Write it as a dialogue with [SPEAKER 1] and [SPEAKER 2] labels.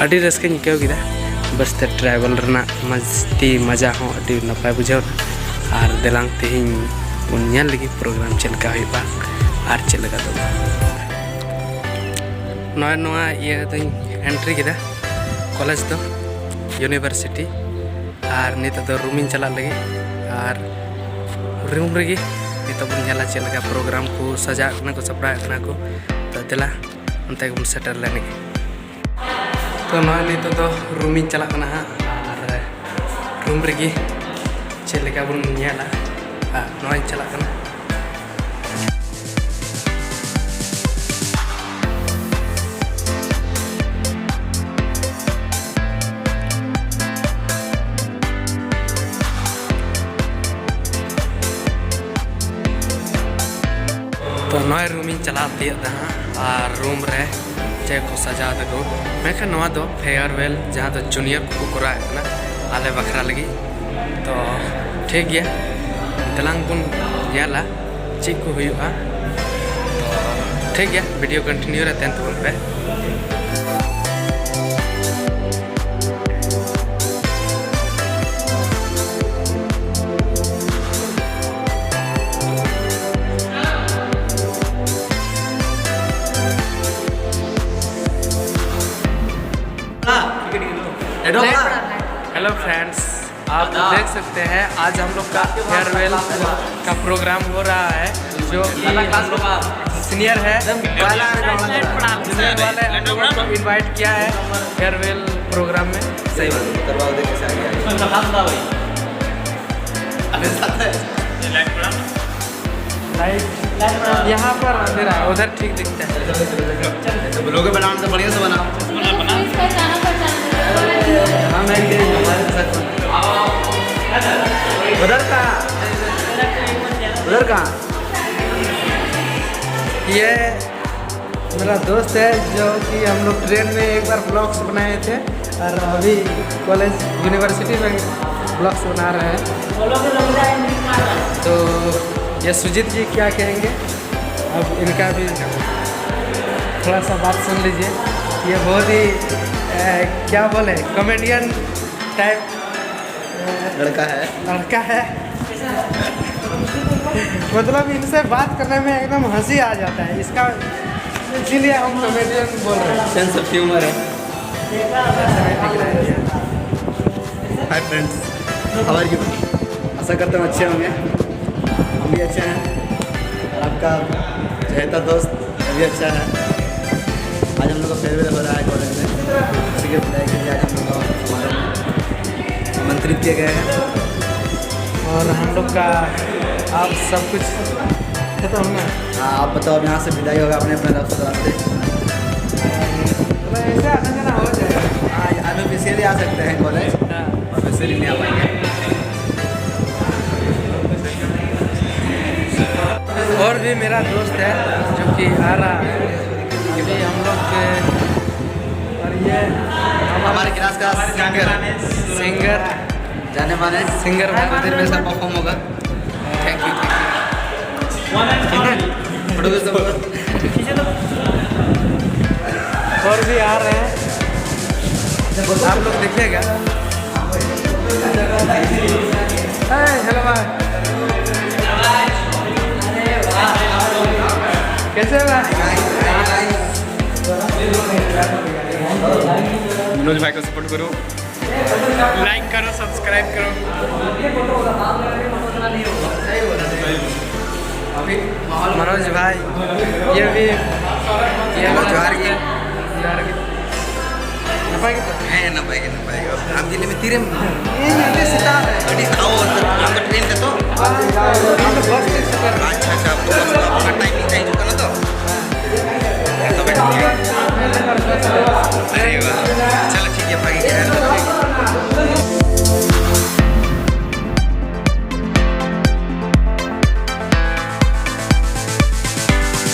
[SPEAKER 1] अड़ी रस्के निकल गिदा बस ते ट्रैवल रना मस्ती मजा हो अड़ी नपाय बुझाव और देलांग तेहिं उन्याल लगी प्रोग्राम चलका हुआ और चलका दो नवा ये तो एंट्री किदा कॉलेज दो यूनिवर्सिटी और नित तो रूमिंग चला लगे और रूम रही नित बन चला चलका प्रोग्राम को सजा को सपड़ा को तो दिला उनते को सेटल लेने तो नॉय नित तो रूमिंग चला और रूम रही चलका बन नेला नॉय चला तो नॉय रूमिंग चला दिया और रूम रे चे को सजा दो मैं नवा दो फेयरवेल जहाँ तो जूनियर को करा आले बखरा लगी तो ठीक गया दलांग बन नेला चेक को हुआ तो ठीक गया वीडियो कंटिन्यू रहते हैं तुम पे हेलो फ्रेंड्स, आप देख सकते हैं आज हम लोग का फेयरवेल का प्रोग्राम हो रहा है जो सीनियर है जूनियर वाले हम लोगों को इनवाइट किया है फेयरवेल प्रोग्राम में। सही बात करवाओ दे कैसे आ गया लाइट यहाँ पर अंधेरा है उधर ठीक दिखता है तो लोगो बनाने से बढ़िया से बनाओ उधर कहाँ ये मेरा दोस्त है जो कि हम लोग ट्रेन में एक बार ब्लॉग्स बनाए थे और अभी कॉलेज यूनिवर्सिटी में ब्लॉग्स बना रहे हैं। तो ये सुजीत जी क्या कहेंगे अब इनका भी थोड़ा सा बात सुन लीजिए। ये बहुत ही क्या बोले कॉमेडियन टाइप लड़का है मतलब इनसे बात करने में एकदम हंसी आ जाता है इसका इसीलिए हम कॉमेडियन बोल रहे हैं। सेंस ऑफ ह्यूमर है। Hi friends, how are you? आशा करता हूँ अच्छे होंगे। हम भी अच्छे हैं। आपका चहेता दोस्त भी अच्छा है। आज हम लोग का फेयरवेल हो रहा है कॉलेज में, इसी के बुलाए के लिए आज हम लोग का समारोह आमंत्रित किए गए हैं और हम लोग का आप सब कुछ खत्म है। हाँ आप बताओ अब यहाँ से विदाई होगा अपने अपने रास्ते ऐसे आना जाना हो जाएगा। हाँ अनऑफिशियली आ सकते हैं कॉलेज, ऑफिशियली नहीं आ पाएंगे। और भी मेरा दोस्त है जो कि आ रहा है अभी हम लोग के और ये हमारे क्लास का सिंगर जाने माने सिंगर बहुत देर में सब परफॉर्म होगा। थैंक यू और भी आ रहे हैं आप लोग देखिएगा। हेलो भाई कैसे भाई? मनोज भाई को सपोर्ट करो, लाइक करो, सब्सक्राइब करो। मनोज भाई ये भी न पाएगा हम जिले में तीरे सितार है आओ हम तो ट्रेन से तो अच्छा आप लोग अपना टाइमिंग चेंज करना तो